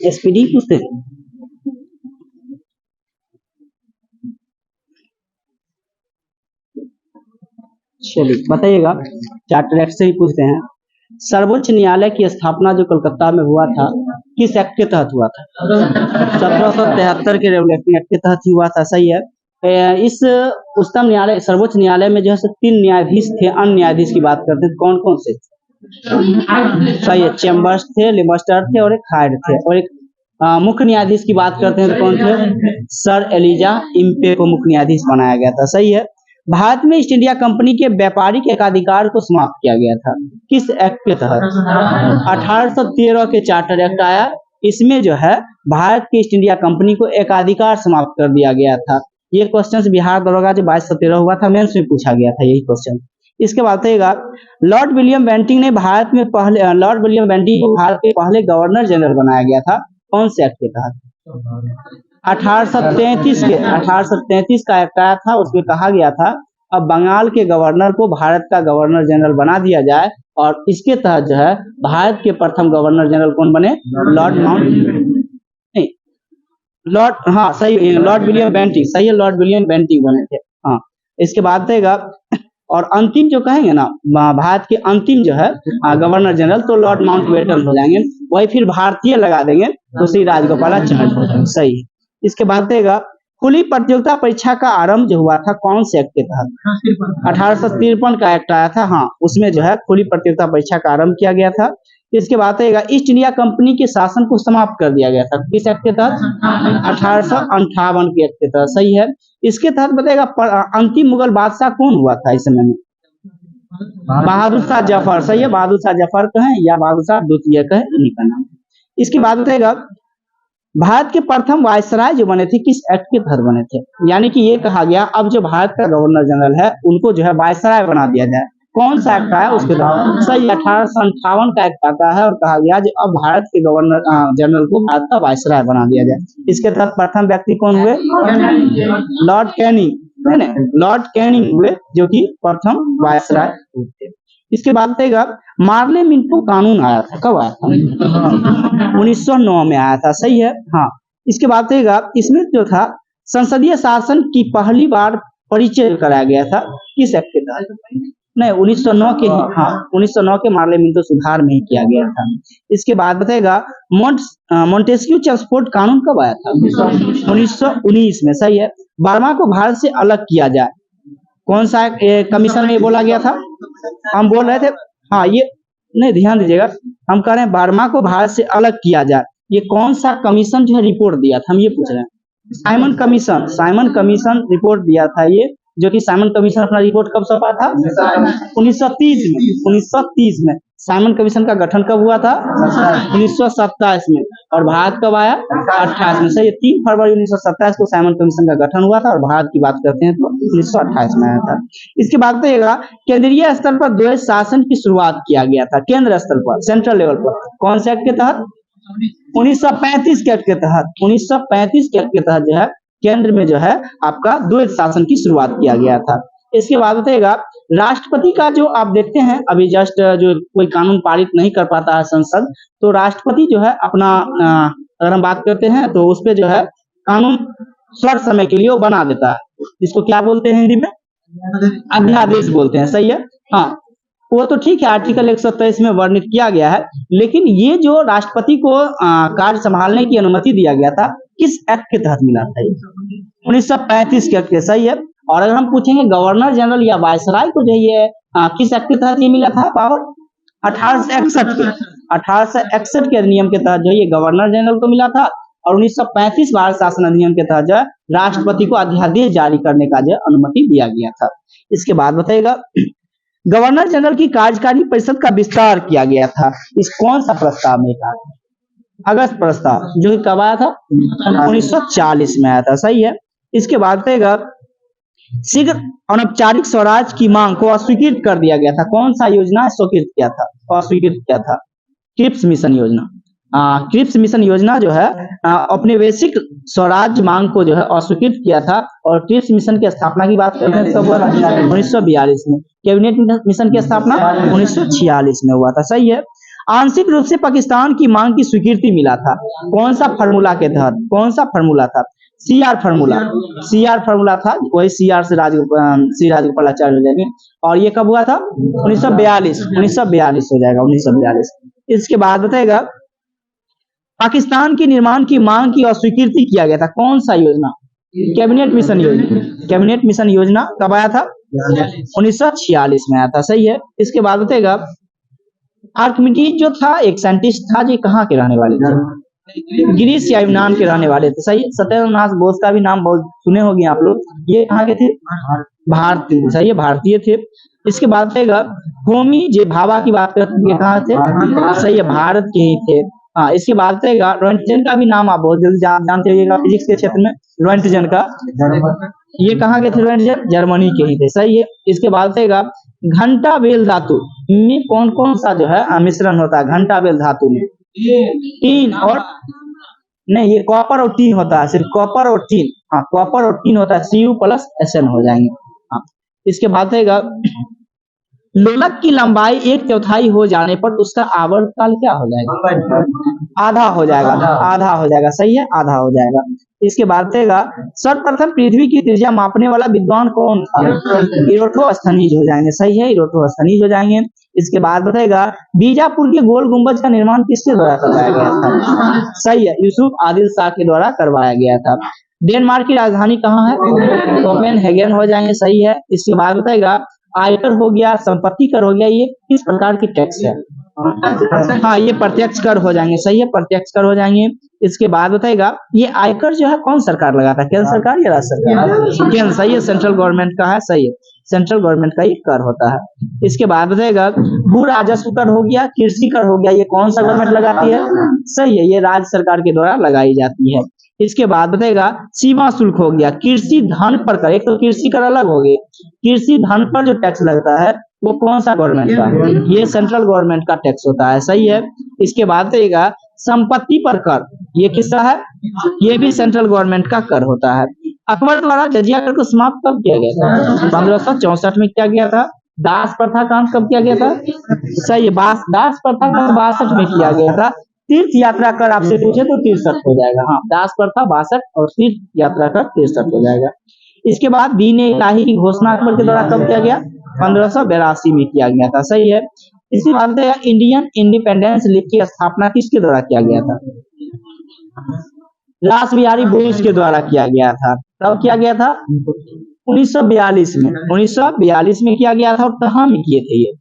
SPD पूछते। चलिए बताइएगा, चार्टर एक्ट से ही पूछते हैं। सर्वोच्च न्यायालय की स्थापना जो कलकत्ता में हुआ था, किस एक्ट के तहत हुआ था? 1773 के रेगुलेटिंग एक्ट के तहत हुआ था। सही है। इस उच्चतम न्यायालय, सर्वोच्च न्यायालय में जो है 3 न्यायाधीश थे। अन्य न्यायाधीश की बात करते हैं, कौन कौन से? सही है, चैम्बर्स थे, लिबस्टर थे और एक हायड थे। और एक मुख्य न्यायाधीश की बात करते हैं तो कौन थे? सर एलिजा इम्पे को मुख्य न्यायाधीश बनाया गया था। सही है। भारत में ईस्ट इंडिया कंपनी के व्यापारिक एकाधिकार को समाप्त किया गया था, किस एक्ट के तहत? 1813 के चार्टर एक्ट आया। इसमें जो है भारत की ईस्ट इंडिया कंपनी को एकाधिकार समाप्त कर दिया गया था। ये क्वेश्चन बिहार दरोगा जो 2213 हुआ था, मेंस में पूछा गया था यही क्वेश्चन। इसके बाद बताइएगा, लॉर्ड विलियम बेंटिंग ने भारत में पहले, लॉर्ड विलियम बेंटिंग को भारत के पहले गवर्नर जनरल बनाया गया था, कौन से एक्ट के तहत? 1833 का एक्ट आया था। उसमें कहा गया था अब बंगाल के गवर्नर को भारत का गवर्नर जनरल बना दिया जाए, और इसके तहत जो है भारत के प्रथम गवर्नर जनरल कौन बने? लॉर्ड हाँ सही, लॉर्ड विलियम बेंटिंग। सही है, लॉर्ड विलियम बेंटिंग बने थे। हाँ, इसके बाद देगा, और अंतिम जो कहेंगे ना, भारत के अंतिम जो है गवर्नर जनरल, तो लॉर्ड माउंटबेटन हो जाएंगे। वही फिर भारतीय लगा देंगे तो श्री राजगोपालाचारी हो जाएंगे। सही है। इसके बाद देगा, खुली प्रतियोगिता परीक्षा का आरंभ जो हुआ था कौन से एक्ट के तहत? 1853 का एक्ट आया था। हाँ, उसमें जो है खुली प्रतियोगिता परीक्षा का आरंभ किया गया था। इसके बाद देगा, ईस्ट इंडिया कंपनी के शासन को समाप्त कर दिया गया था, किस एक्ट के तहत? 1858 के एक्ट के तहत। सही है। इसके तहत बताएगा, अंतिम मुगल बादशाह कौन हुआ था इस समय में? बहादुर शाह जफर। सही है, बहादुर शाह जफर कहें या बहादुर शाह द्वितीय कहें, इन्हीं का नाम। इसके बाद बताएगा, भारत के प्रथम वायसराय जो बने थे किस एक्ट के तहत बने थे? यानी कि ये कहा गया अब जो भारत का गवर्नर जनरल है उनको जो है वायसराय बना दिया जाए, कौन सा एक्ट आया उसके तहत? सही, 1858 का एक्ट आता है और कहा गया जो अब भारत के गवर्नर जनरल को भारत का वायसराय बना दिया जाए। इसके तहत प्रथम व्यक्ति कौन हुए? लॉर्ड कैनिंग, है ना, लॉर्ड कैनिंग हुए जो कि प्रथम वायसराय थे। इसके बाद देगा, मार्ले मिंटो कानून आया था, कब आया था? 1909 में आया था। सही है। हाँ, इसके बाद देगा, इसमें जो था संसदीय शासन की पहली बार परिचय कराया गया था, किस एक्ट के तहत? नहीं, 1909 के, हाँ 1909 के मार्ले मिंटो सुधार में ही किया गया था। इसके बाद बताएगा, मोंटेस्क्यू चेम्सफोर्ड कानून कब आया था? 1919 में। सही है। बर्मा को भारत से अलग किया जाए, कौन सा कमीशन में बोला गया था? हम बोल रहे थे, हाँ ये नहीं, ध्यान दीजिएगा, हम कह रहे हैं बर्मा को भारत से अलग किया जाए, ये कौन सा कमीशन जो है रिपोर्ट दिया था, हम ये पूछ रहे हैं। Simon commission, Simon commission report दिया था ये, जो कि साइमन कमीशन अपना रिपोर्ट कब सौंपा था? 1930 में। 1930 में। साइमन कमीशन का गठन कब हुआ था? 1927 में। और भारत कब आया? 28 में। सही, 3 फरवरी 1927 को साइमन कमीशन का गठन हुआ था, और भारत की बात करते हैं तो 1928 में आया था। इसके बाद बताइएगा, केंद्रीय स्तर पर द्वैध शासन की शुरुआत किया गया था, केंद्र स्तर पर, सेंट्रल लेवल पर, कौन से एक्ट के तहत? 1935 के एक्ट के तहत। 1935 के एक्ट के तहत जो है केंद्र में जो है आपका द्वैध शासन की शुरुआत किया गया था। इसके बाद बताइएगा, राष्ट्रपति का जो आप देखते हैं अभी जस्ट जो कोई कानून पारित नहीं कर पाता है संसद, तो राष्ट्रपति जो है अपना अगर हम बात करते हैं तो उस पे जो है कानून शॉर्ट समय के लिए वो बना देता है, इसको क्या बोलते हैं हिंदी में? अध्यादेश बोलते हैं। सही है। हाँ, वो तो ठीक है, आर्टिकल 123 में वर्णित किया गया है, लेकिन ये जो राष्ट्रपति को कार्य संभालने की अनुमति दिया गया था किस एक्ट के तहत मिला था? 1935 के एक्ट के। सही है। और अगर हम पूछेंगे गवर्नर जनरल या वायसराय को जो ये किस एक्ट के तहत ये मिला था पावर? 1861 के, 1861 के अधिनियम के तहत जो ये गवर्नर जनरल को मिला था, और 1935 भारत शासन अधिनियम के तहत जो है राष्ट्रपति को अध्यादेश जारी करने का जो अनुमति दिया गया था। इसके बाद बताइएगा, गवर्नर जनरल की कार्यकारी परिषद का विस्तार किया गया था, इस कौन सा प्रस्ताव में था? अगस्त प्रस्ताव, जो कि कब आया था? 1940 में आया था। सही है। इसके बाद बताइएगा, शीघ्र अनौपचारिक स्वराज की मांग को अस्वीकृत कर दिया गया था, कौन सा योजना स्वीकृत किया था, अस्वीकृत किया था? क्रिप्स मिशन योजना। क्रिप्स मिशन योजना जो है अपने बेसिक स्वराज मांग को जो है अस्वीकृत किया था। और क्रिप्स मिशन की स्थापना की बात करते हैं कब हुआ था? 1942 में। कैबिनेट मिशन की स्थापना 1946 में हुआ था। सही है। आंशिक रूप से पाकिस्तान की मांग की स्वीकृति मिला था। कौन सा फार्मूला के तहत? कौन सा फार्मूला था? CR formula. सीआर फार्मूला था, वही सीआर से श्री राजगोपालाचार्य हो जाएंगे। और ये कब हुआ था? 1942। 1942 हो जाएगा, 1942। इसके बाद बताएगा पाकिस्तान के निर्माण की मांग की अस्वीकृति किया गया था। कौन सा योजना? कैबिनेट मिशन योजना। कैबिनेट मिशन योजना कब आया था? 1946 में आया था। सही है। इसके बाद बताएगा आर्किमिडीज जो था एक साइंटिस्ट था जो कहाँ के रहने वाले थे? ग्रीस या यूनान के रहने वाले थे। सही है। सत्येंद्रनाथ बोस का भी नाम बहुत सुने होंगे आप लोग। ये कहाँ के थे? भारतीय। सही है, भारतीय थे। इसके बाद बताएगा होमी जे भाभा की बात करते हैं, कहाँ थे? सही है, भारत के ही थे। हाँ, इसके बाद बताएगा रोएंटजन का भी नाम आप बहुत जल्दी जानते होइएगा फिजिक्स के क्षेत्र में। रोएंटजन का, ये कहाँ के थे? रोएंटजन जर्मनी के ही थे। सही है। इसके बाद बताएगा घंटा बेल धातु में कौन कौन सा जो है मिश्रण होता है? घंटा बेल धातु में टीन और नहीं, ये कॉपर और टीन होता है, सिर्फ कॉपर और टीन। हाँ, कॉपर और टीन होता है, Cu+Sn हो जाएंगे। हाँ, इसके बाद रहेगा लोलक की लंबाई 1/4 हो जाने पर उसका आवर्तकाल क्या हो जाएगा? आधा हो जाएगा। आधा हो जाएगा। सही है, आधा हो जाएगा। इसके बाद रहेगा सर्वप्रथम पृथ्वी की त्रिज्या मापने वाला विद्वान कौन था? इरोटोस्थनीज हो जाएंगे। सही है, इरोटोस्थनीज हो जाएंगे। इसके बाद बताएगा बीजापुर के गोल गुंबज का निर्माण किसके द्वारा करवाया गया था? सही है, यूसुफ आदिल शाह के द्वारा करवाया गया था। डेनमार्क की राजधानी कहाँ है? कोपेनहेगन हो जाएंगे। सही है। इसके बाद बताएगा आयकर हो गया, संपत्ति कर हो गया, ये किस प्रकार की टैक्स है? हाँ, ये प्रत्यक्ष कर हो जाएंगे। सही है, प्रत्यक्ष कर हो जाएंगे। इसके बाद बताएगा ये आयकर जो है कौन सरकार लगाता है? केंद्र सरकार या राज्य सरकार? केंद्र। सही है, सेंट्रल गवर्नमेंट का है। सही है, सेंट्रल गवर्नमेंट का ये कर होता है। इसके बाद बताएगा भू राजस्व कर हो गया, कृषि कर हो गया, ये कौन सा गवर्नमेंट लगाती है? सही है, ये राज्य सरकार के द्वारा लगाई जाती है। इसके बाद बताएगा सीमा शुल्क हो गया, कृषि धन पर कर। एक तो कृषि कर अलग हो गए, कृषि धन पर जो टैक्स लगता है वो कौन सा गवर्नमेंट का? ये सेंट्रल गवर्नमेंट का टैक्स होता है। सही है। इसके बाद बताइएगा संपत्ति पर कर, ये किसका है? ये भी सेंट्रल गवर्नमेंट का कर होता है। अकबर द्वारा जजिया कर को समाप्त कब किया गया था? 1564 में किया गया था। दास प्रथा का अंत कब किया गया था? सही है, दास प्रथा का 62 में किया गया था। तीर्थ यात्रा कर आपसे पूछे तो 63 हो जाएगा। हाँ, दास प्रथा 62 और तीर्थ यात्रा कर 63 हो जाएगा। इसके बाद दीन इलाही की घोषणा अकबर के द्वारा कब किया गया? 1582 में किया गया था। सही है। इसके बाद इंडियन इंडिपेंडेंस लीग की स्थापना किसके द्वारा किया गया था? रास बिहारी बोस के द्वारा किया गया था। कब किया गया था? 1942 में। 1942 में किया गया था। और कहाँ में किए थे ये?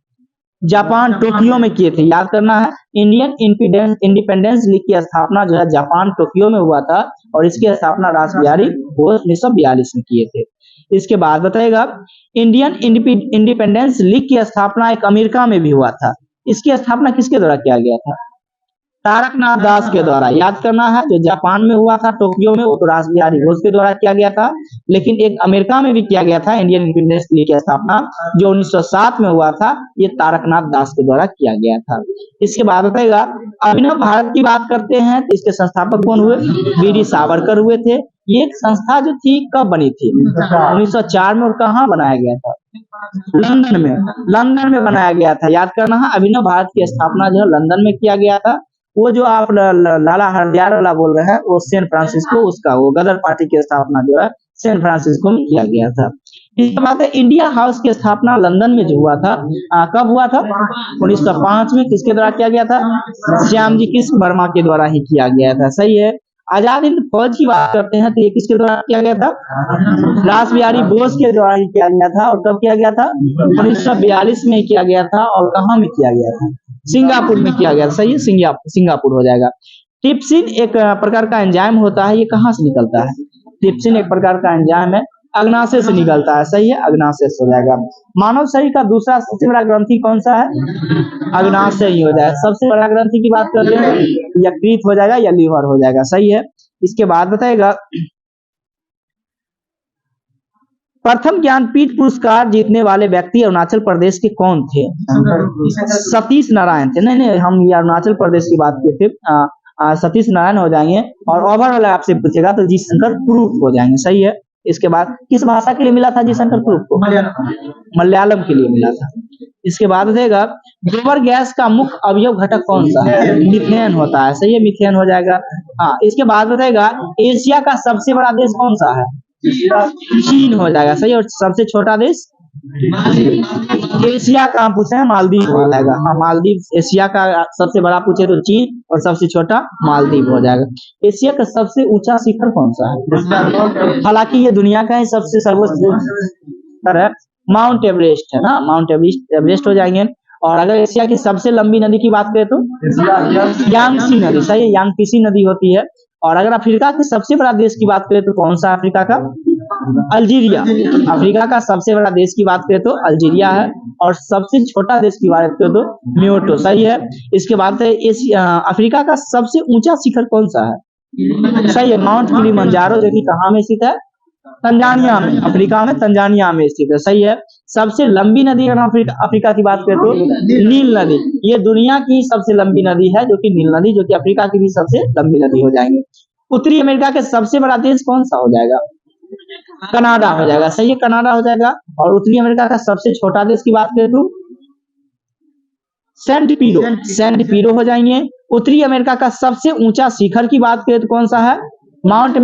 जापान, टोक्यो में किए थे। याद करना है, इंडियन इंडिपेंडेंस लीग की स्थापना जो है जापान टोक्यो में हुआ था। और इसकी स्थापना रास बिहारी बोस 1942 में किए थे। इसके बाद बताएगा इंडियन इंडिपेंडेंस लीग की स्थापना एक अमेरिका में भी हुआ था। इसकी स्थापना किसके द्वारा किया गया था? तारकनाथ दास के द्वारा। याद करना है, जो जापान में हुआ था टोक्यो में, वो तो रास बिहारी बोस के द्वारा किया गया था। लेकिन एक अमेरिका में भी किया गया था इंडियन इंडिपेंडेंस लीग की स्थापना, जो 1907 में हुआ था, ये तारकनाथ दास के द्वारा किया गया था। इसके बाद बताएगा अभिनव भारत की बात करते हैं तो इसके संस्थापक कौन हुए? वीडी सावरकर हुए थे। ये एक संस्था जो थी कब बनी थी? 1904 में। और कहाँ बनाया गया था? लंदन में। लंदन में बनाया गया था। याद करना है, अभिनव भारत की स्थापना जो है लंदन में किया गया था। वो जो आप लाला हरदयाल वाला बोल रहे हैं, वो सैन फ्रांसिस्को, उसका वो गदर पार्टी की स्थापना जो है सैन फ्रांसिस्को में किया गया था। इसके बाद इंडिया हाउस की स्थापना लंदन में जो हुआ था, कब हुआ था? 1905 में। किसके द्वारा किया गया था? श्यामजी कृष्ण वर्मा के द्वारा ही किया गया था। सही है। आजाद हिंद फौज की बात करते हैं तो ये किसके द्वारा किया गया था? रास बिहारी बोस के द्वारा ही किया गया था। और कब किया गया था? 1942 में किया गया था। और कहाँ में किया गया था? सिंगापुर में किया गया। सही है, सिंगापुर हो जाएगा। ट्रिप्सिन एक प्रकार का एंजाइम होता है, ये कहाँ से निकलता है? ट्रिप्सिन एक प्रकार का एंजाइम है, अग्नाशय से निकलता है। सही है, अग्नाशय से हो जाएगा। मानव शरीर का दूसरा सबसे बड़ा ग्रंथि कौन सा है? अग्नाशय ही हो जाएगा। सबसे बड़ा ग्रंथि की बात करते हैं, यकृत हो जाएगा या लीवर हो जाएगा। सही है। इसके बाद बताएगा प्रथम ज्ञानपीठ पुरस्कार जीतने वाले व्यक्ति अरुणाचल प्रदेश के कौन थे? सतीश नारायण थे। नहीं, हम ये अरुणाचल प्रदेश की बात किए थे। सतीश नारायण हो जाएंगे, और ओवरऑल आपसे पूछेगा तो जी शंकर प्रूफ हो जाएंगे। सही है। इसके बाद किस भाषा के लिए मिला था जी शंकर प्रूफ को? मलयालम के लिए मिला था। इसके बाद देगा गोबर गैस का मुख्य अवयव घटक कौन सा है? मीथेन होता है। सही है, मीथेन हो जाएगा। हाँ, इसके बाद बताएगा एशिया का सबसे बड़ा देश कौन सा है? चीन हो जाएगा। सही है। और सबसे छोटा देश एशिया का पूछे मालदीव हो जाएगा। हाँ, मालदीव एशिया का सबसे बड़ा पूछे तो चीन, और सबसे छोटा मालदीव हो जाएगा। एशिया का सबसे ऊंचा शिखर कौन सा है? हालांकि ये दुनिया का ही सबसे सर्वोच्च शिखर है, माउंट एवरेस्ट है ना, माउंट एवरेस्ट हो जाएंगे। और अगर एशिया की सबसे लंबी नदी की बात करें तो यांगसी नदी। सही है, यांगसी नदी होती है। और अगर अफ्रीका के सबसे बड़ा देश की बात करें तो कौन सा अफ्रीका का? अल्जीरिया। अफ्रीका का सबसे बड़ा देश की बात करें तो अल्जीरिया है, और सबसे छोटा देश की बात करें तो म्योटो। सही है। इसके बाद अफ्रीका का सबसे ऊंचा शिखर कौन सा है? सही है, माउंट किलिमंजारो, जो कि कहाँ में स्थित है? तंजानिया में, अफ्रीका में तंजानिया में स्थित है। सही है। सबसे लंबी नदी अगर अफ्रीका की बात करें तो नील नदी। ये दुनिया की सबसे लंबी नदी है, जो कि नील नदी, जो कि अफ्रीका की भी सबसे लंबी नदी हो जाएंगे। उत्तरी अमेरिका के सबसे बड़ा देश कौन सा हो जाएगा? कनाडा हो जाएगा। सही है, कनाडा हो जाएगा। और उत्तरी अमेरिका का सबसे छोटा देश की बात करें तो सेंट पीरो हो जाएंगे। उत्तरी अमेरिका का सबसे ऊंचा शिखर की बात करें तो कौन सा है? माउंट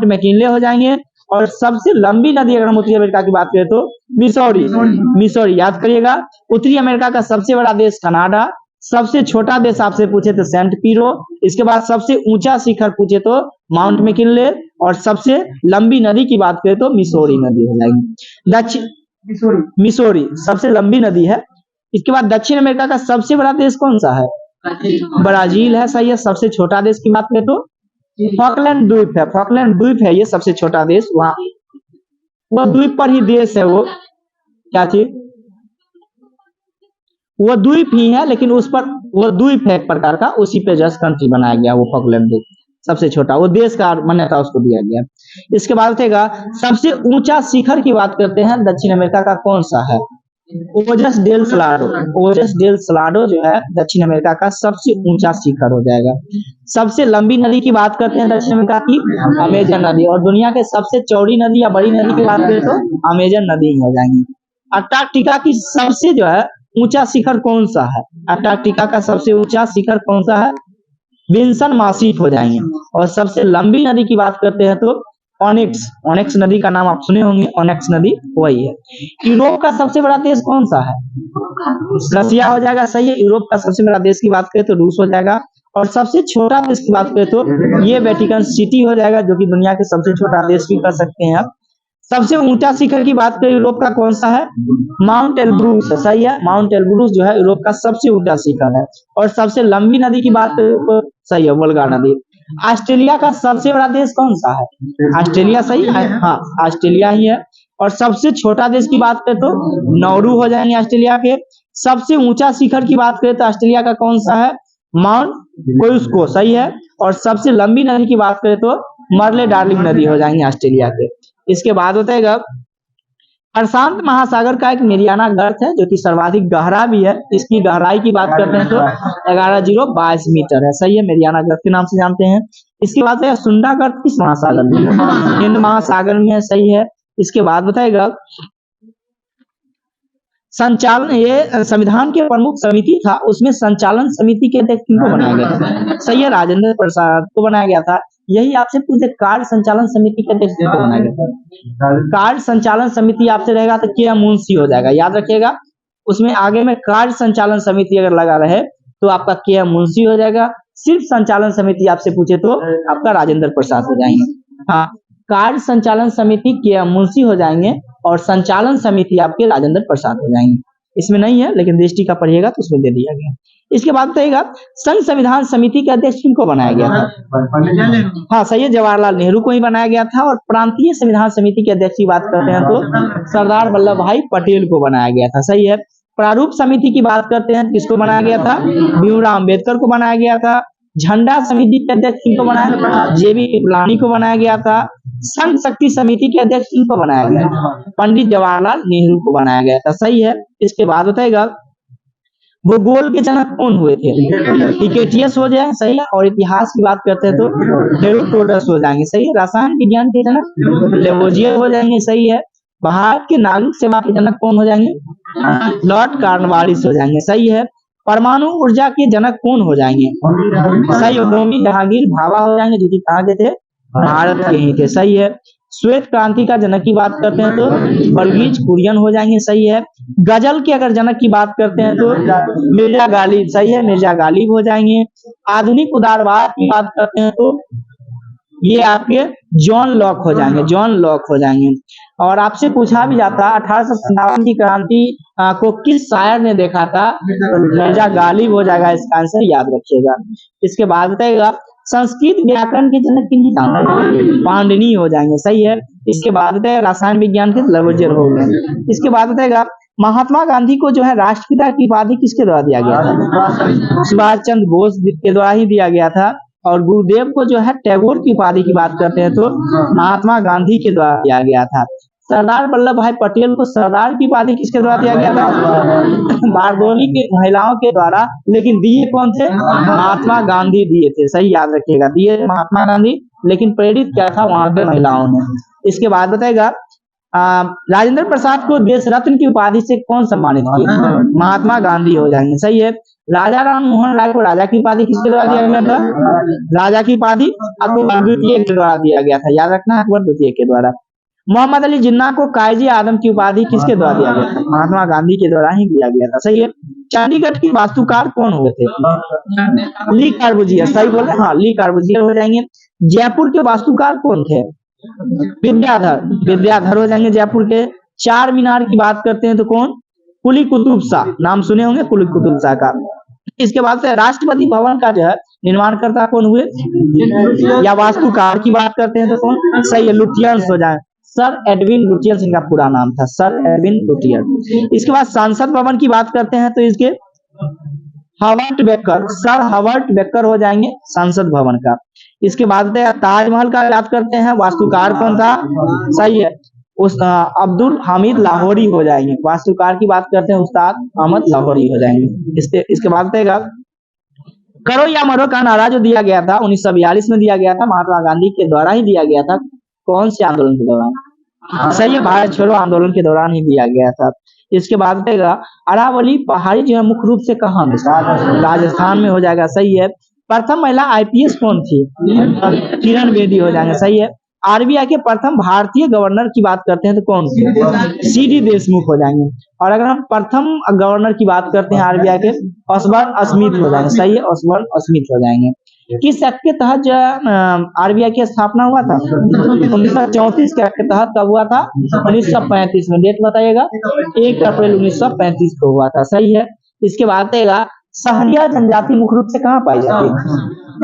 मैकिनले हो जाएंगे। और सबसे लंबी नदी अगर हम उत्तरी अमेरिका की बात करें तो मिसौरी याद करिएगा। उत्तरी अमेरिका का सबसे बड़ा देश कनाडा, सबसे छोटा देश आपसे पूछे तो सेंट पीरो, इसके बाद सबसे ऊंचा शिखर पूछे तो माउंट मैकिनले, और सबसे लंबी नदी की बात करें तो मिसौरी नदी हो जाएगी। दक्षिण मिसौरी सबसे लंबी नदी है। इसके बाद दक्षिण अमेरिका का सबसे बड़ा देश कौन सा है? ब्राजील है। सही है। सबसे छोटा देश की बात करें तो फॉकलैंड द्वीप है ये सबसे छोटा देश। वहाँ वो द्वीप पर ही देश है, वो क्या चीज, वो द्वीप ही है, लेकिन उस पर वो द्वीप है एक प्रकार का, उसी पे जस्ट कंट्री बनाया गया वो फॉकलैंड द्वीप, सबसे छोटा, वो देश का मान्यता उसको दिया गया। इसके बाद उठेगा सबसे ऊंचा शिखर की बात करते हैं, दक्षिण अमेरिका का कौन सा है? ओजस डेल सलाडो जो है दक्षिण अमेरिका का सबसे ऊंचा शिखर हो जाएगा। सबसे लंबी नदी की बात करते हैं दक्षिण अमेरिका की, अमेजन नदी। और दुनिया के सबसे चौड़ी नदी या बड़ी नदी की बात करें तो अमेजन नदी हो जाएंगी। अंटार्कटिका की सबसे जो है ऊंचा शिखर कौन सा है? अंटार्कटिका का सबसे ऊंचा शिखर कौन सा है? विंसन मासिक हो जाएंगे। और सबसे लंबी नदी की बात करते हैं तो ओनेक्स नदी का नाम आप सुने होंगे, ओनेक्स नदी वही है। यूरोप का सबसे बड़ा देश कौन सा है? रसिया हो जाएगा। सही है। यूरोप का सबसे बड़ा देश की बात करें तो रूस हो जाएगा। और सबसे छोटा देश की बात करें तो ये वेटिकन सिटी हो जाएगा, जो कि दुनिया के सबसे छोटा देश भी कर सकते हैं आप। सबसे ऊंचा शिखर की बात करें यूरोप का कौन सा है? Mount Elbrus. सही है। माउंट एल्ब्रूस जो है यूरोप का सबसे ऊंचा शिखर है। और सबसे लंबी नदी की बात करें तो सही है, वोल्गा नदी। ऑस्ट्रेलिया का सबसे बड़ा देश कौन सा है? ऑस्ट्रेलिया। सही है। हाँ, ऑस्ट्रेलिया ही है। और सबसे छोटा देश की बात करें तो नौरू हो जाएंगे ऑस्ट्रेलिया के। सबसे ऊंचा शिखर की बात करें तो ऑस्ट्रेलिया का कौन सा है? माउंट कोयुस्को। सही है। और सबसे लंबी नदी की बात करें तो मर्ले डार्लिंग नदी हो जाएंगी ऑस्ट्रेलिया के। इसके बाद बताएगा प्रशांत महासागर का एक मेरियाना गर्त है, जो कि सर्वाधिक गहरा भी है। इसकी गहराई की बात करते हैं तो 11,022 मीटर है। सही है, मेरियाना गर्त के नाम से जानते हैं। इसके बाद है सुंडा गर्त किस महासागर में है? हिंद महासागर में है। सही है। इसके बाद बताएगा संचालन, ये संविधान के प्रमुख समिति था, उसमें संचालन समिति के अध्यक्ष किनको बनाया गया था? सही है, राजेंद्र प्रसाद को बनाया गया था। यही आपसे पूछे कार्य संचालन समिति के अध्यक्ष किनको बनाया गया था? कार्य संचालन समिति आपसे रहेगा तो के मुंशी हो जाएगा, याद रखिएगा। उसमें आगे में कार्य संचालन समिति अगर लगा रहे तो आपका के मुंशी हो जाएगा। सिर्फ संचालन समिति आपसे पूछे तो आपका राजेंद्र प्रसाद हो जाएंगे। हाँ, कार्य संचालन समिति के मुंशी हो जाएंगे और संचालन समिति आपके राजेंद्र प्रसाद हो जाएंगे। इसमें नहीं है, लेकिन दृष्टि का पढ़िएगा तो उसमें दे दिया गया। इसके बाद बताइएगा संघ संविधान समिति के अध्यक्ष किनको बनाया गया था? हाँ, सही है, जवाहरलाल नेहरू को ही बनाया गया था। और प्रांतीय संविधान समिति के अध्यक्ष की बात करते हैं तो सरदार वल्लभ भाई पटेल को बनाया गया था। सही है। प्रारूप समिति की बात करते हैं किसको बनाया गया था? भीमराव अम्बेडकर को बनाया गया था। झंडा समिति के अध्यक्ष किनको बनाया गया? जेबी कृपलानी को बनाया गया था। संघ शक्ति समिति के अध्यक्ष किनको बनाया गया? पंडित जवाहरलाल नेहरू को बनाया गया था। सही है। इसके बाद बताएगा भूगोल के जनक कौन हुए थे? टिकेटियस हो जाए, सही है। और इतिहास की बात करते हैं तो हेरोडोटस हो जाएंगे, सही है। रसायन विज्ञान के जनक लेवोजियर हो जाएंगे, सही है। भारत के नागरिक सेवा के जनक कौन हो जाएंगे? लॉर्ड कॉर्नवालिस हो जाएंगे, सही है। परमाणु ऊर्जा के जनक कौन हो जाएंगे? सही है, होमी जहांगीर भाभा हो जाएंगे, जो कि कहाँ के थे? भारत के ही थे, सही है। श्वेत क्रांति का जनक की बात करते हैं तो वर्गीज कुरियन हो जाएंगे, सही है। गजल के अगर जनक की बात करते हैं तो मिर्जा गालिब, सही है, मिर्जा गालिब हो जाएंगे। आधुनिक उदारवाद की बात करते हैं तो ये आपके जॉन लॉक हो जाएंगे, जॉन लॉक हो जाएंगे। और आपसे पूछा भी जाता 1857 की क्रांति को किस शायर ने देखा था? तो मिर्जा गालिब हो जाएगा, इसका आंसर याद रखिएगा। इसके बाद बताएगा संस्कृत व्याकरण के जनक किन्हीं नाम? पाणिनि हो जाएंगे, सही है। इसके बाद बताएगा रसायन विज्ञान के लेवोजियर हो गए। इसके बाद बताएगा महात्मा गांधी को जो है राष्ट्रपिता की उपाधि किसके द्वारा दिया गया था? सुभाष चंद्र बोस के द्वारा ही दिया गया था। और गुरुदेव को जो है टैगोर की उपाधि की बात करते हैं तो महात्मा गांधी के द्वारा दिया गया था। सरदार वल्लभ भाई पटेल को सरदार की उपाधि किसके द्वारा दिया गया था? बारदोली की महिलाओं के द्वारा, लेकिन दिए कौन थे? महात्मा गांधी दिए थे, सही याद रखिएगा, दिए महात्मा गांधी, लेकिन प्रेरित क्या था वहां के महिलाओं ने। इसके बाद बताएगा राजेंद्र प्रसाद को देश रत्न की उपाधि से कौन सम्मानित किया? महात्मा गांधी हो जाएंगे, सही है। राजा राम मोहन राय को राजा की उपाधि किसके द्वारा दिया गया था? राजा की उपाधि अकबर द्वितीय के द्वारा दिया गया था, याद रखना, अकबर द्वितीय के द्वारा। मोहम्मद अली जिन्ना को कायजी आदम की उपाधि किसके द्वारा दिया गया था? महात्मा गांधी के द्वारा ही दिया गया था, सही है। चंडीगढ़ की वास्तुकार कौन हुए थे? ली कार्बूजियर, सही बोल रहे, हाँ, ली कार्बूजियर हो जाएंगे। जयपुर के वास्तुकार कौन थे? विद्याधर, विद्याधर हो जाएंगे जयपुर के। चार मीनार की बात करते हैं तो कौन? कुली कुतुब शाह, नाम सुने होंगे कुली कुतुब शाह का। इसके बाद से राष्ट्रपति भवन का जो है निर्माणकर्ता कौन हुए? या वास्तुकार की बात करते हैं तो कौन? सही है, लुटियंस हो जाए, सर एडविन लुटियंस इनका पूरा नाम था, सर एडविन लुटियंस। इसके बाद संसद भवन की बात करते हैं तो इसके Howard Baker, sir Howard Baker हो जाएंगे संसद भवन का। इसके बाद ताजमहल का बात करते हैं, वास्तुकार कौन था? सही है, उस अब्दुल हामिद लाहौरी हो जाएंगे। वास्तुकार की बात करते हैं उस्ताद अहमद लाहौरी हो जाएंगे। इसके बाद करो या मरो का नारा जो दिया गया था 1942 में दिया गया था, महात्मा गांधी के द्वारा ही दिया गया था। कौन से आंदोलन के दौरान? सही है, भारत छोड़ो आंदोलन के दौरान ही दिया गया था। इसके बाद अरावली पहाड़ी जो है मुख्य रूप से कहाँ में? राजस्थान में हो जाएगा, सही है। प्रथम महिला आईपीएस कौन थी? किरण बेदी हो जाएंगे, सही है। आरबीआई के प्रथम भारतीय गवर्नर की बात करते हैं तो कौन? सीडी देशमुख हो जाएंगे। और अगर हम प्रथम गवर्नर की बात करते हैं आरबीआई के, ऑसबर्न स्मिथ हो जाएंगे, सही है, ऑसबर्न स्मिथ हो जाएंगे। किस एक्ट के तहत जो आरबीआई की स्थापना हुआ था? 1934 के एक्ट के तहत कब हुआ था? 1935 में। डेट बताइएगा, 1 अप्रैल 1935 को हुआ था, सही है। इसके बाद सहरिया जनजाति मुख्य रूप से कहाँ पाई जाती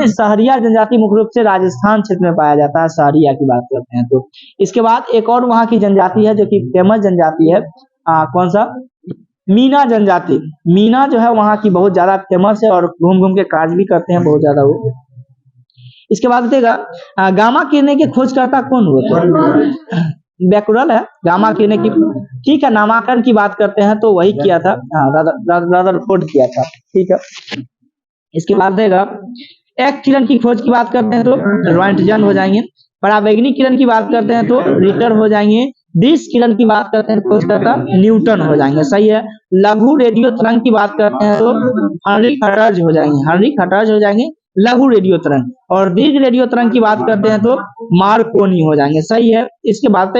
है? सहरिया जनजाति मुख्य रूप से राजस्थान क्षेत्र में पाया जाता है, सहरिया की बात करते हैं तो। इसके बाद एक और वहां की जनजाति है जो कि फेमस जनजाति है, कौन सा? मीना जनजाति। मीना जो है वहां की बहुत ज्यादा फेमस है और घूम घूम के काज भी करते हैं बहुत ज्यादा वो। इसके बाद बताइएगा गामा किरणें के खोजकर्ता कौन हुए थे? बैकुरल है, गामा किरणें की, ठीक है। नामांकन की बात करते हैं तो वही किया था, रदरफोर्ड किया था, ठीक है। इसके बाद एक किरण की खोज की बात करते हैं तो रॉयंटजन हो जाएंगे। परावैंगिक किरण की बात करते हैं तो रिटर हो जाएंगे। डिश किरण की बात करते हैं तो खोजकर्ता न्यूटन हो जाएंगे, सही है। लघु रेडियो तरंग की बात करते हैं तो हेनरी हटर्ज हो जाएंगे, हेनरी हटर्ज हो जाएंगे लघु रेडियो तरंग। और दीर्घ रेडियो तरंग की बात करते हैं तो मार्कोनी हो जाएंगे, सही है। इसके बाद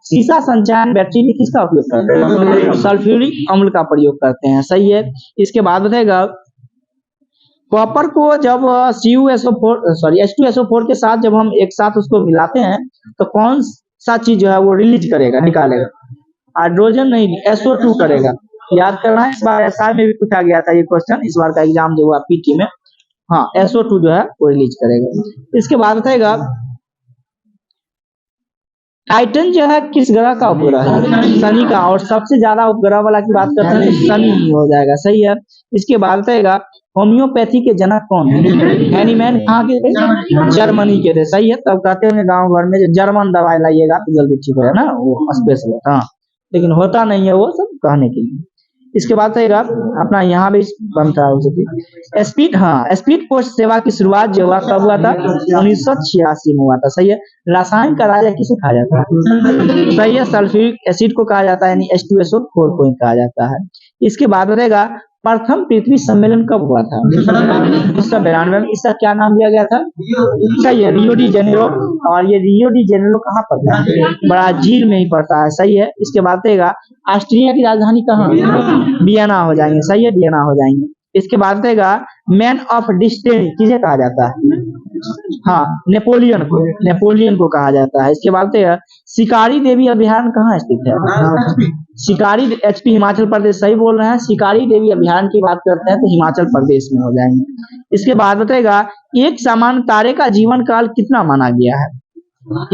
सीसा संचायन बैटरी में किसका उपयोग करते हैं? सल्फ्यूरिक अम्ल का प्रयोग करते हैं, सही है। इसके बाद बताएगा कॉपर को जब H2SO4 के साथ जब हम एक साथ उसको मिलाते हैं तो कौन सा चीज जो है वो रिलीज करेगा, निकालेगा? हाइड्रोजन नहीं, SO2 करेगा। याद करना है, इस बार एसआई में भी पूछा गया था ये क्वेश्चन, इस बार का एग्जाम जो हुआ पीटी में, हाँ, SO2 जो है वो रिलीज करेगा। इसके बाद बताएगा टाइटन जो है किस ग्रह का उपग्रह है? शनि का। और सबसे ज्यादा उपग्रह वाला की बात करते हैं तो शनि ही हो जाएगा, सही है। इसके बाद बताएगा होम्योपैथी के जनक कौन है? हैनीमैन कहाँ के थे? जर्मनी के थे, सही है। तब कहते हैं गांव घर में जर्मन दवाई लाइएगा तो जल्दी ठीक हो ना, वो स्पेशल, हाँ, लेकिन होता नहीं है वो सब कहने के लिए। इसके बाद रहेगा अपना यहाँ भी बनता है स्पीड, हाँ स्पीड पोस्ट सेवा की शुरुआत जो हुआ कब हुआ था, 1986 में हुआ था। सही है। रसायन का राजा किसे कहा जाता है, सही है, सल्फ्यूरिक एसिड को कहा जाता है, यानी H2SO4 को कहा जाता है। इसके बाद रहेगा प्रथम पृथ्वी सम्मेलन कब हुआ था, 1992 में। इसका क्या नाम दिया गया था, सही है, रियो डी जेनेरो। और ये रियो डी जेनेरो कहाँ पड़ता है, ब्राजील में ही पड़ता है। सही है। इसके बाद रहेगा ऑस्ट्रिया की राजधानी कहाँ, वियना हो जाएंगे। सही है, वियना हो जाएंगे। इसके बाद रहेगा मैन ऑफ डिस्टेंस किसे कहा जाता है, हाँ नेपोलियन को कहा जाता है। इसके बाद शिकारी देवी अभयारण्य कहाँ स्थित है, शिकारी HP हिमाचल प्रदेश, सही बोल रहे हैं। शिकारी देवी अभयारण्य की बात करते हैं तो हिमाचल प्रदेश में हो जाएंगे। इसके बाद बताएगा एक सामान्य तारे का जीवन काल कितना माना गया है,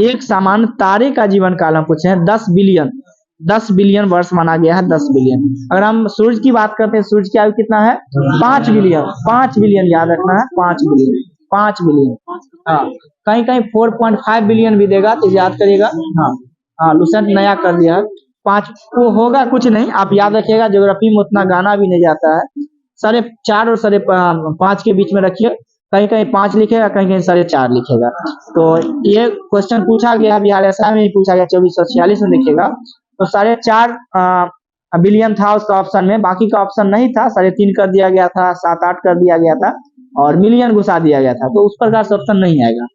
एक सामान्य तारे का जीवन काल हम पूछे हैं 10 बिलियन वर्ष माना गया है, 10 बिलियन। अगर हम सूर्य की बात करते हैं, सूर्य की आयु कितना है, 5 बिलियन याद रखना है, 5 बिलियन। हाँ, कहीं 4.5 बिलियन भी देगा तो याद करिएगा। हाँ, लुसेंट नया कर दिया है। 5 वो होगा कुछ नहीं, आप याद रखिएगा, ज्योग्राफी में उतना गाना भी नहीं जाता है। 4.5 और 5.5 के बीच में रखिए, कहीं 5 लिखेगा, कहीं 4.5 लिखेगा। तो ये क्वेश्चन पूछा गया बिहार एसआई में पूछा गया, 2446 में लिखेगा। तो 4.5 बिलियन था उसका ऑप्शन में, बाकी का ऑप्शन नहीं था। 3.5 कर दिया गया था, 7-8 कर दिया गया था और मिलियन घुसा दिया गया था, तो उस प्रकार से ऑप्शन नहीं आएगा।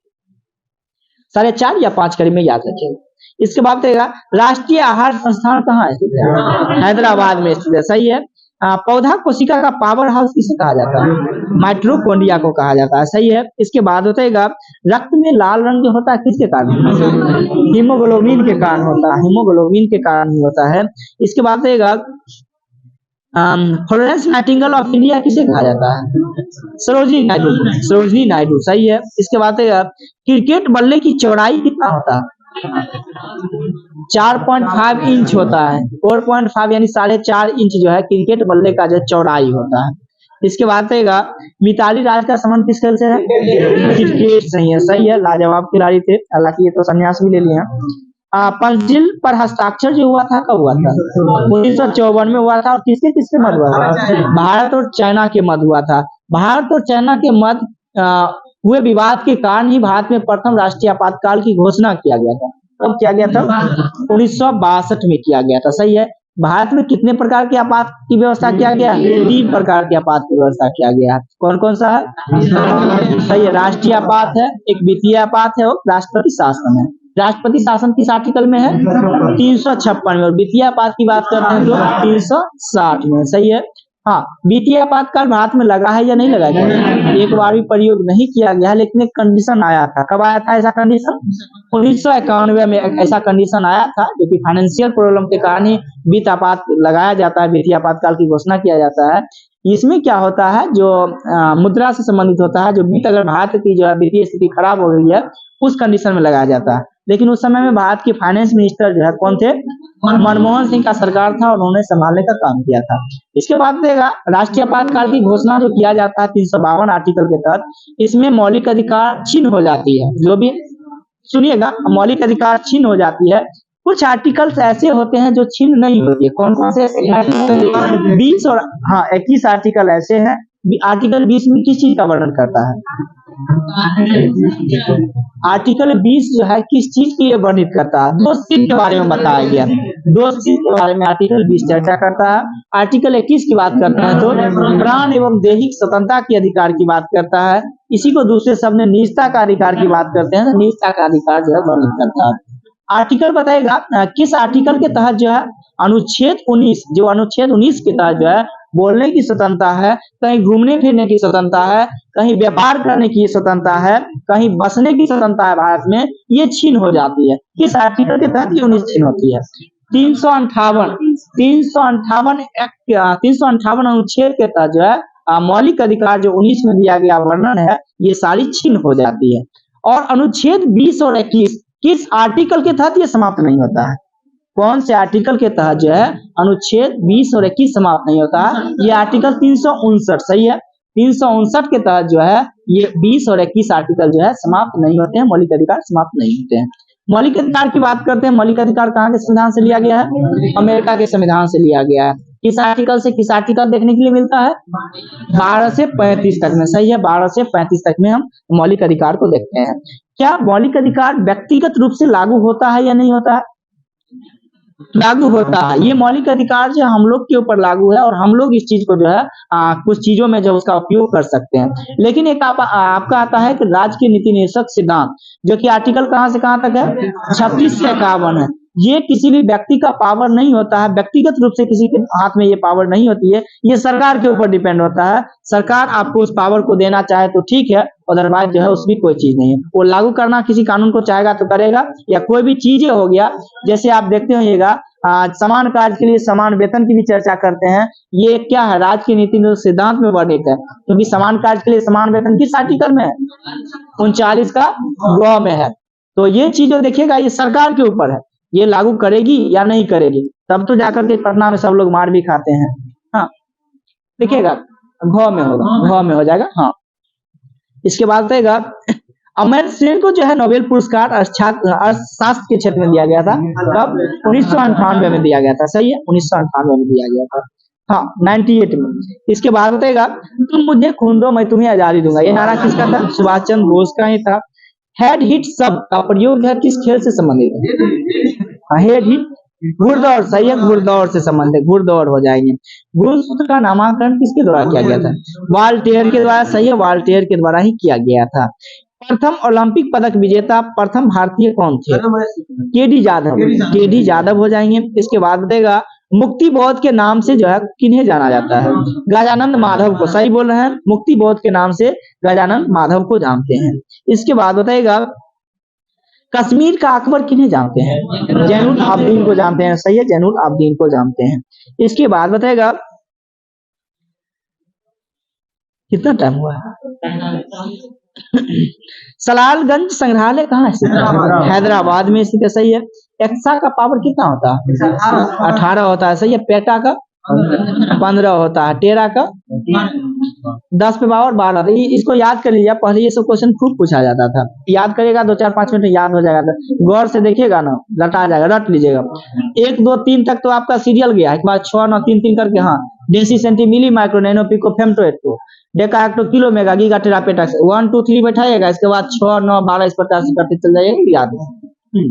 4.5 या 5 करीब में याद रखिएगा। इसके बाद रहेगा राष्ट्रीय आहार संस्थान कहाँ है, हैदराबाद में स्थित है। सही है। पौधा कोशिका का पावर हाउस किसे कहा जाता है, माइटोकॉन्ड्रिया को कहा जाता है। सही है। इसके बाद होता रक्त में लाल रंग जो होता है किसके कारण, हीमोग्लोबिन के कारण होता है, हीमोग्लोबिन के कारण ही होता है। इसके बाद रहेगा फ्लोरेंस नाइटिंगेल ऑफ इंडिया किसे कहा जाता है, सरोजिनी नायडू। सही है। इसके बाद क्रिकेट बल्ले की चौड़ाई कितना होता है, 4.5 इंच होता है, 4.5 यानी 4.5 इंच जो है क्रिकेट बल्ले का जो चौड़ाई होता है। इसके बाद रहेगा मिताली राज का संबंध किस खेल से है, क्रिकेट से ही है। सही है, लाजवाब खिलाड़ी थे, हालांकि ये तो संन्यास भी ले लिए। पंजिल पर हस्ताक्षर जो हुआ था कब हुआ था, 1954 में हुआ था। और किसके किसके मध्य हुआ था, भारत और चाइना के मध्य हुआ था। भारत और चाइना के मध्य हुए विवाद के कारण ही भारत में प्रथम राष्ट्रीय आपातकाल की घोषणा किया गया था। कब किया गया था, 1962 में किया गया था। सही है। भारत में कितने प्रकार के आपात की व्यवस्था किया गया, 3 प्रकार के आपात की व्यवस्था किया गया है। कौन कौन सा है, सही है, राष्ट्रीय आपात है, एक वित्तीय आपात है और राष्ट्रपति शासन है। राष्ट्रपति शासन किस आर्टिकल में है, 356 में। और वित्तीय आपात की बात करते हैं तो 360 में। सही है। हाँ, वित्तीय आपातकाल भारत में लगा है या नहीं लगा है, एक बार भी प्रयोग नहीं किया गया, लेकिन एक कंडीशन आया था। कब आया था ऐसा कंडीशन, 1991 में ऐसा कंडीशन आया था, जो कि फाइनेंशियल प्रॉब्लम के कारण ही वित्त आपात लगाया जाता है, वित्तीय आपातकाल की घोषणा किया जाता है। इसमें क्या होता है, जो मुद्रा से संबंधित होता है, जो वित्त अगर भारत की जो वित्तीय स्थिति खराब हो गई है उस कंडीशन में लगाया जाता है। लेकिन उस समय में भारत के फाइनेंस मिनिस्टर जो है कौन थे, मनमोहन सिंह का सरकार था और उन्होंने संभालने का काम किया था। इसके बाद देगा राष्ट्रीय आपातकाल की घोषणा जो किया जाता है 352 आर्टिकल के तहत, इसमें मौलिक अधिकार छीन हो जाती है। जो भी सुनिएगा, मौलिक अधिकार छीन हो जाती है। कुछ आर्टिकल्स ऐसे होते हैं जो छीन नहीं होती है। कौन कौन से, 20 और 21 आर्टिकल ऐसे हैं। आर्टिकल 20 में किस चीज का वर्णन करता है, आर्टिकल 20 जो है किस चीज की वर्णित करता है, 2 चीज के बारे में बताया गया, 2 चीज के बारे में आर्टिकल 20 चर्चा करता है। आर्टिकल 21 की बात करते हैं तो प्राण एवं दैहिक स्वतंत्रता के अधिकार की बात करता है। इसी को दूसरे शब्द में निजता का अधिकार की बात करते हैं, निजता का अधिकार जो है वर्णित करता है। आर्टिकल बताएगा किस आर्टिकल के तहत जो है, अनुच्छेद 19, जो अनुच्छेद 19 के तहत जो है बोलने की स्वतंत्रता है, कहीं घूमने फिरने की स्वतंत्रता है, कहीं व्यापार करने की स्वतंत्रता है, कहीं बसने की स्वतंत्रता है भारत में, ये छीन हो जाती है। किस आर्टिकल के तहत ये 19 छीन होती है, 358 अनुच्छेद के तहत जो है मौलिक अधिकार जो 19 में दिया गया वर्णन है, ये सारी छीन हो जाती है। और अनुच्छेद 20 और 21 किस आर्टिकल के तहत ये समाप्त नहीं होता है, कौन से आर्टिकल के तहत जो है अनुच्छेद 20 और 21 समाप्त नहीं होता है, ये आर्टिकल 359। सही है, 359 के तहत जो है ये 20 और 21 आर्टिकल जो है समाप्त नहीं होते हैं, मौलिक अधिकार समाप्त नहीं होते हैं। मौलिक अधिकार की बात करते हैं। मौलिक अधिकार कहाँ के संविधान से लिया गया है, अमेरिका के संविधान से लिया गया है। किस आर्टिकल से किस आर्टिकल देखने के लिए मिलता है? 12 से 35 तक में, सही है। 12 से 35 तक में हम मौलिक अधिकार को देखते हैं। क्या मौलिक अधिकार व्यक्तिगत रूप से लागू होता है या नहीं होता है? लागू होता है। ये मौलिक अधिकार जो हम लोग के ऊपर लागू है और हम लोग इस चीज को जो है कुछ चीजों में जो उसका उपयोग कर सकते हैं। लेकिन एक आपका आता है कि राज्य के नीति निर्देशक सिद्धांत, जो कि आर्टिकल कहां से कहां तक है? 36 से 51 है। ये किसी भी व्यक्ति का पावर नहीं होता है, व्यक्तिगत रूप से किसी के हाथ में ये पावर नहीं होती है, ये सरकार के ऊपर डिपेंड होता है। सरकार आपको उस पावर को देना चाहे तो ठीक है, अदरवाइज जो है उसकी कोई चीज नहीं है। वो लागू करना किसी कानून को चाहेगा तो करेगा, या कोई भी चीजें हो गया, जैसे आप देखते होइएगा समान कार्य के लिए समान वेतन की भी चर्चा करते हैं। ये क्या है? राज्य की नीति निर्देशक सिद्धांत में वर्णित है, क्योंकि समान कार्य के लिए समान वेतन किस आर्टिकल में है? 39 का ग में है। तो ये चीज जो देखिएगा ये सरकार के ऊपर है, ये लागू करेगी या नहीं करेगी, तब तो जाकर के पटना में सब लोग मार भी खाते हैं। हाँ, देखिएगा घ में होगा, घ में हो जाएगा। हाँ, इसके बाद रहेगा अमर्त्य सेन को जो है नोबेल पुरस्कार अर्थशास्त्र के क्षेत्र में दिया गया था। कब? 1998 में दिया गया था, सही है, 1998 में दिया गया था। हाँ, 98 में। इसके बाद बताएगा तुम मुझे खून दो मैं तुम्हें आजादी दूंगा, ये नारा किसका था? सुभाष चंद्र बोस का ही था। हेड हिट शब्द का प्रयोग है किस खेल से संबंधित है? हेड हिट घुड़दौड़, सही है, घुड़दौड़ से संबंधित, घुड़दौड़ हो जाएंगे। गुणसूत्र का नामांकन किसके द्वारा किया गया था? वाल्टेयर के द्वारा, सही है, वाल्टेयर के द्वारा ही किया गया था। प्रथम ओलंपिक पदक विजेता प्रथम भारतीय कौन थे? केडी यादव, केडी यादव हो जाएंगे। इसके बाद बताएगा मुक्ति बोध के नाम से जो है किन्हें जाना जाता है? गजानंद माधव को, सही बोल रहे हैं, मुक्ति बोध के नाम से गजानंद माधव को जानते हैं। इसके बाद बताएगा कश्मीर का अकबर किन्हें जानते हैं? जैनुल आबदीन को जानते हैं, सही है, जैनुल आबदीन को जानते हैं। इसके बाद बताएगा कितना टाइम हुआ है? सलालगंज संग्रहालय कहाँ स्थित है? हैदराबाद में स्थित है, सही है। एक्सा का पावर कितना होता है? 18 होता है, सही है। पेटा का 15 होता है, टेरा का 10 पे पावर 12। इसको याद कर लीजिए, पहले ये सब क्वेश्चन खूब पूछा जाता था, याद करेगा 2-4-5 मिनट में याद हो जाएगा। गौर से देखिएगा ना, रटा जाएगा, रट लीजिएगा। 1 2 3 तक तो आपका सीरियल गया, एक बार 6 9 3 3 करके। हाँ, deci centi milli micro nano pico femto atto deca hecto kilo mega giga tera peta 1 2 3 बैठाइएगा। इसके बाद 6 9 12 इस प्रकार से करते चल जाइएगा, याद है।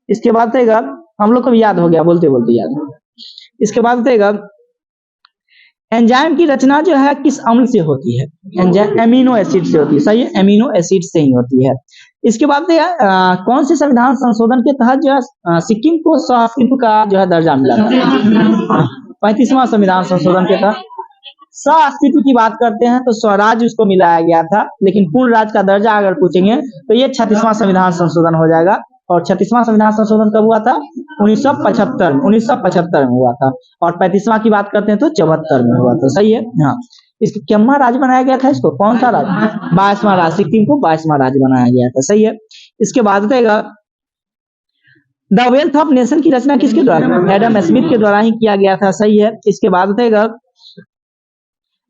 इसके बाद रहेगा, हम लोग को भी याद हो गया, बोलते बोलते याद हो। इसके बाद रहेगा एंजाइम की रचना जो है किस अम्ल से होती है? एंजाइम एमिनो एसिड से होती है, सही है, एमिनो एसिड से ही होती है। इसके बाद कौन से संविधान संशोधन के तहत जो है सिक्किम को सह-अस्तित्व का जो है दर्जा मिला था? 35वां संविधान संशोधन के तहत सह-अस्तित्व की बात करते हैं तो स्वराज उसको मिलाया गया था, लेकिन पूर्ण राज्य का दर्जा अगर पूछेंगे तो ये 36वां संविधान संशोधन हो जाएगा। और 36वां संविधान संशोधन कब हुआ था? 1975 में हुआ था। और 35वां की बात करते हैं तो 74 में हुआ था, सही है। हाँ, इसको कितना राज्य बनाया गया था? इसको कौन सा राज्य? 22वां राज्य, सिक्किम को 22वां राज्य बनाया गया था, सही है। इसके बाद रहेगा द वेल्थ ऑफ नेशन की रचना किसके द्वारा? एडम स्मिथ के द्वारा ही किया गया था, सही है। इसके बाद रहेगा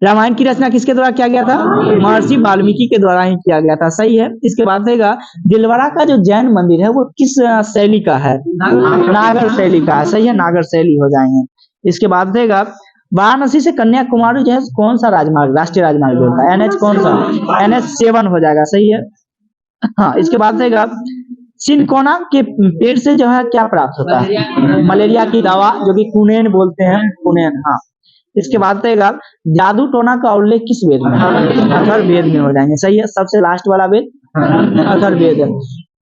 रामायण की रचना किसके द्वारा किया गया था? महर्षि वाल्मीकि के द्वारा ही किया गया था, सही है। इसके बाद रहेगा दिलवाड़ा का जो जैन मंदिर है वो किस शैली का है? नागर शैली का है, सही है, नागर शैली हो जाएंगे। इसके बाद रहेगा वाराणसी से कन्याकुमारी जो है कौन सा राजमार्ग, राष्ट्रीय राजमार्ग होता है? NH कौन सा? NH 7 हो जाएगा, सही है। हाँ, इसके बाद रहेगा सिनकोना के पेड़ से जो है क्या प्राप्त होता है? मलेरिया की दवा, जो कि कुनेन बोलते हैं, कुनेन। हाँ, इसके बाद रहेगा जादू टोना का उल्लेख किस वेद में? अथर्ववेद में हो जाएंगे, सही है। सबसे लास्ट वाला वेद अथर्ववेद है।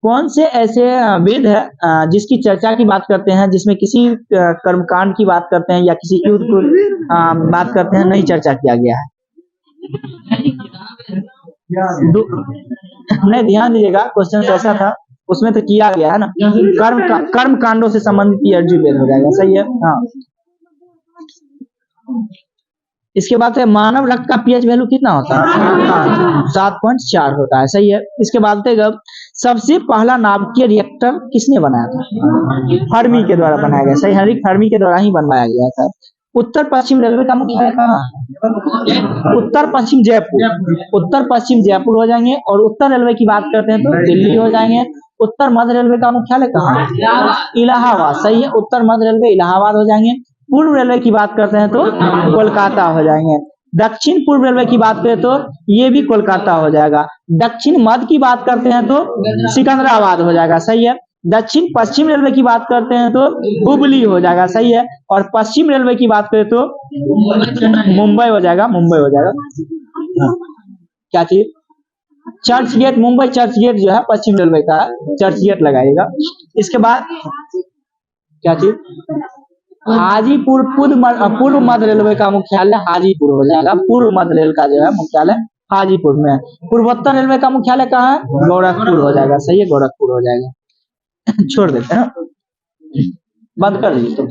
कौन से ऐसे वेद है जिसकी चर्चा की बात करते हैं, जिसमें किसी कर्मकांड की बात करते हैं या किसी युद्ध को बात करते हैं, नहीं चर्चा किया गया है? नहीं, ध्यान दीजिएगा, क्वेश्चन ऐसा था, उसमें तो किया गया है ना। कर्म कांडों से संबंधित यजुर्वेद हो जाएगा, सही है। हाँ, इसके बाद है मानव रक्त का पीएच वैल्यू कितना होता है? 7.4 होता है, सही है। इसके बाद सबसे पहला नाभिकीय रिएक्टर किसने बनाया था? फर्मी के द्वारा बनाया गया, सही, हेनरी फर्मी के द्वारा ही बनवाया गया था। उत्तर पश्चिम रेलवे का मुख्यालय कहाँ है? उत्तर पश्चिम जयपुर, उत्तर पश्चिम जयपुर हो जाएंगे। और उत्तर रेलवे की बात करते हैं तो दिल्ली हो जाएंगे। उत्तर मध्य रेलवे का मुख्यालय कहाँ है? इलाहाबाद, सही है, उत्तर मध्य रेलवे इलाहाबाद हो जाएंगे। पूर्व रेलवे की बात करते हैं तो कोलकाता हो जाएंगे। दक्षिण पूर्व रेलवे की बात करें तो ये भी कोलकाता हो जाएगा। दक्षिण मध्य की बात करते हैं तो सिकंदराबाद हो जाएगा, सही है। दक्षिण पश्चिम रेलवे की बात करते हैं तो हुबली हो जाएगा, सही है। और पश्चिम रेलवे की बात करें तो मुंबई हो जाएगा, मुंबई हो जाएगा। क्या चीज? चर्च गेट, मुंबई चर्च गेट जो है पश्चिम रेलवे का है, चर्च गेट लगाइएगा। इसके बाद क्या चीज? हाजीपुर पूर्व मध्य रेलवे का मुख्यालय हाजीपुर हो जाएगा। पूर्व मध्य रेल का जो है मुख्यालय हाजीपुर में है। पूर्वोत्तर रेलवे का मुख्यालय कहाँ है? गोरखपुर हो जाएगा, सही है, गोरखपुर हो जाएगा। छोड़ देते हैं, बंद कर दीजिए तो।